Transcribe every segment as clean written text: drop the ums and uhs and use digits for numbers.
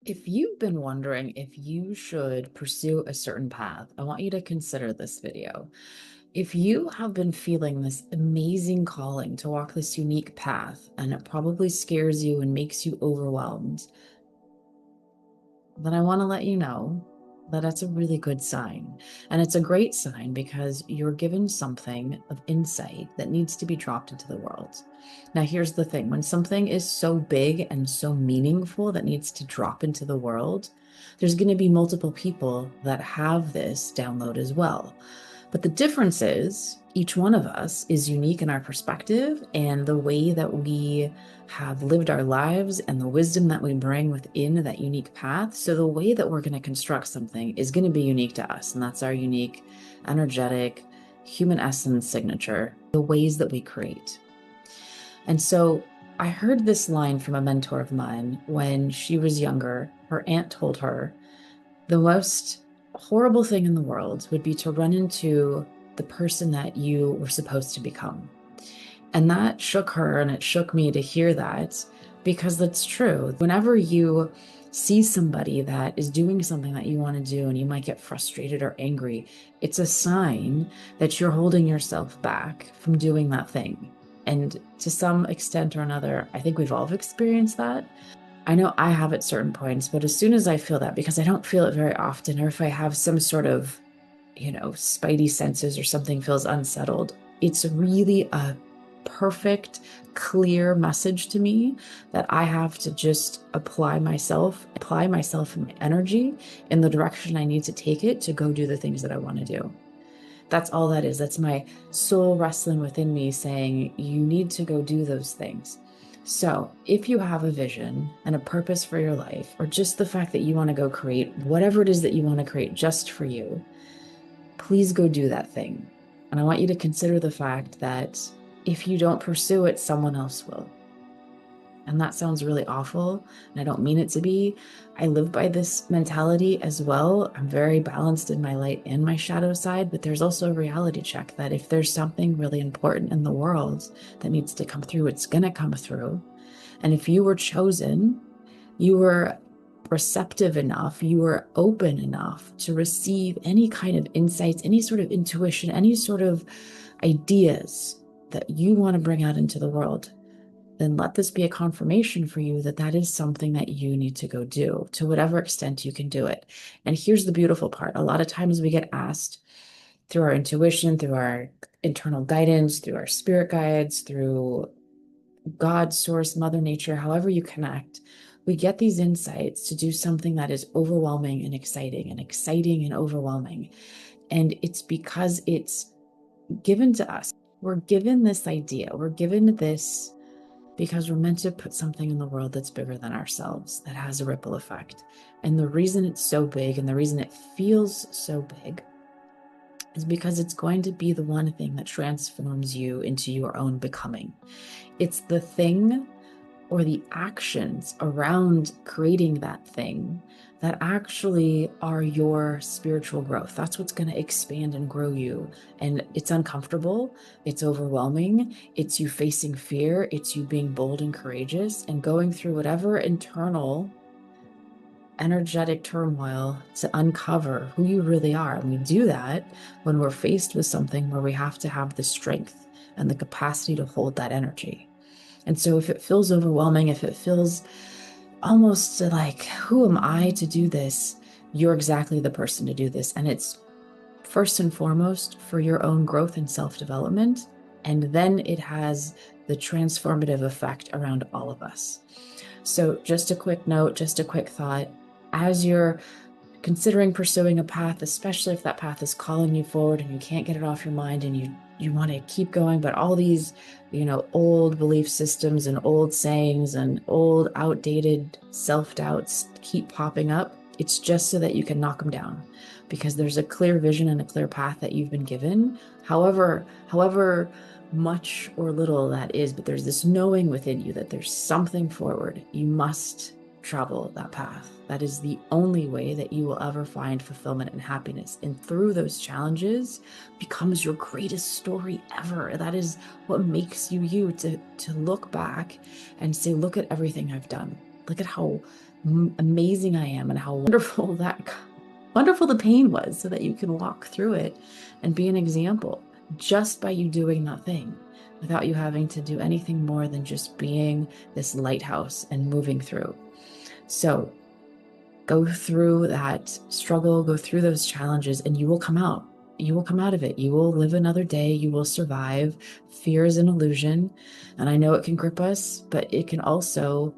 If you've been wondering if you should pursue a certain path, I want you to consider this video. If you have been feeling this amazing calling to walk this unique path, and it probably scares you and makes you overwhelmed, then I want to let you know that that's a really good sign. And it's a great sign because you're given something of insight that needs to be dropped into the world. Now, here's the thing: when something is so big and so meaningful that needs to drop into the world, there's going to be multiple people that have this download as well. But the difference is each one of us is unique in our perspective and the way that we have lived our lives and the wisdom that we bring within that unique path. So the way that we're going to construct something is going to be unique to us. And that's our unique, energetic, human essence signature, the ways that we create. And so I heard this line from a mentor of mine when she was younger. Her aunt told her the most horrible thing in the world would be to run into the person that you were supposed to become. And that shook her and it shook me to hear that, because that's true. Whenever you see somebody that is doing something that you want to do and you might get frustrated or angry, it's a sign that you're holding yourself back from doing that thing. And to some extent or another, I think we've all experienced that. I know I have at certain points, but as soon as I feel that, because I don't feel it very often, or if I have some sort of, spidey senses or something feels unsettled, it's really a perfect, clear message to me that I have to just apply myself and my energy in the direction I need to take it to go do the things that I want to do. That's all that is. That's my soul wrestling within me saying, you need to go do those things. So if you have a vision and a purpose for your life, or just the fact that you want to go create whatever it is that you want to create just for you, please go do that thing. And I want you to consider the fact that if you don't pursue it, someone else will. And that sounds really awful, and I don't mean it to be. I live by this mentality as well. I'm very balanced in my light and my shadow side, but there's also a reality check that if there's something really important in the world that needs to come through, it's going to come through. And if you were chosen, you were receptive enough, you were open enough to receive any kind of insights, any sort of intuition, any sort of ideas that you want to bring out into the world, then let this be a confirmation for you that that is something that you need to go do to whatever extent you can do it. And here's the beautiful part. A lot of times we get asked through our intuition, through our internal guidance, through our spirit guides, through God, source, mother nature, however you connect, we get these insights to do something that is overwhelming and exciting and overwhelming. And it's because it's given to us. We're given this idea. We're given this because we're meant to put something in the world that's bigger than ourselves, that has a ripple effect. And the reason it's so big and the reason it feels so big is because it's going to be the one thing that transforms you into your own becoming. It's the thing or the actions around creating that thing that actually are your spiritual growth. That's what's going to expand and grow you. And it's uncomfortable, it's overwhelming, it's you facing fear, it's you being bold and courageous and going through whatever internal energetic turmoil to uncover who you really are. And we do that when we're faced with something where we have to have the strength and the capacity to hold that energy. And so if it feels overwhelming, if it feels almost like, who am I to do this? You're exactly the person to do this. And it's first and foremost for your own growth and self-development. And then it has the transformative effect around all of us. So just a quick note, just a quick thought, as you're considering pursuing a path, especially if that path is calling you forward and you can't get it off your mind and you want to keep going, but all these, old belief systems and old sayings and old outdated self-doubts keep popping up, it's just so that you can knock them down, because there's a clear vision and a clear path that you've been given, however much or little that is, but there's this knowing within you that there's something forward. You must travel that path. That is the only way that you will ever find fulfillment and happiness. And through those challenges becomes your greatest story ever. That is what makes you you, to look back and say, look at everything I've done. Look at how amazing I am and how wonderful the pain was so that you can walk through it and be an example just by you doing that thing without you having to do anything more than just being this lighthouse and moving through. So go through that struggle, go through those challenges, and you will come out. You will come out of it. You will live another day. You will survive. Fear is an illusion. And I know it can grip us, but it can also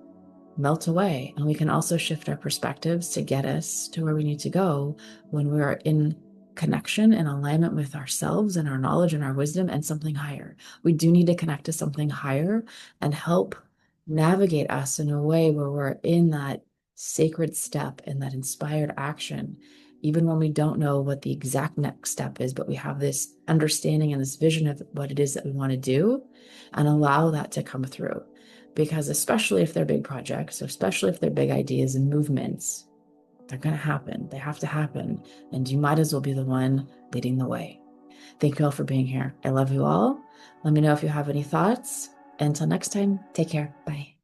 melt away. And we can also shift our perspectives to get us to where we need to go when we are in connection and alignment with ourselves and our knowledge and our wisdom and something higher. We do need to connect to something higher and help navigate us in a way where we're in that sacred step and that inspired action, even when we don't know what the exact next step is, but we have this understanding and this vision of what it is that we want to do, and allow that to come through. Because especially if they're big projects, especially if they're big ideas and movements, they're going to happen. They have to happen. And you might as well be the one leading the way. Thank you all for being here. I love you all. Let me know if you have any thoughts. Until next time, take care. Bye.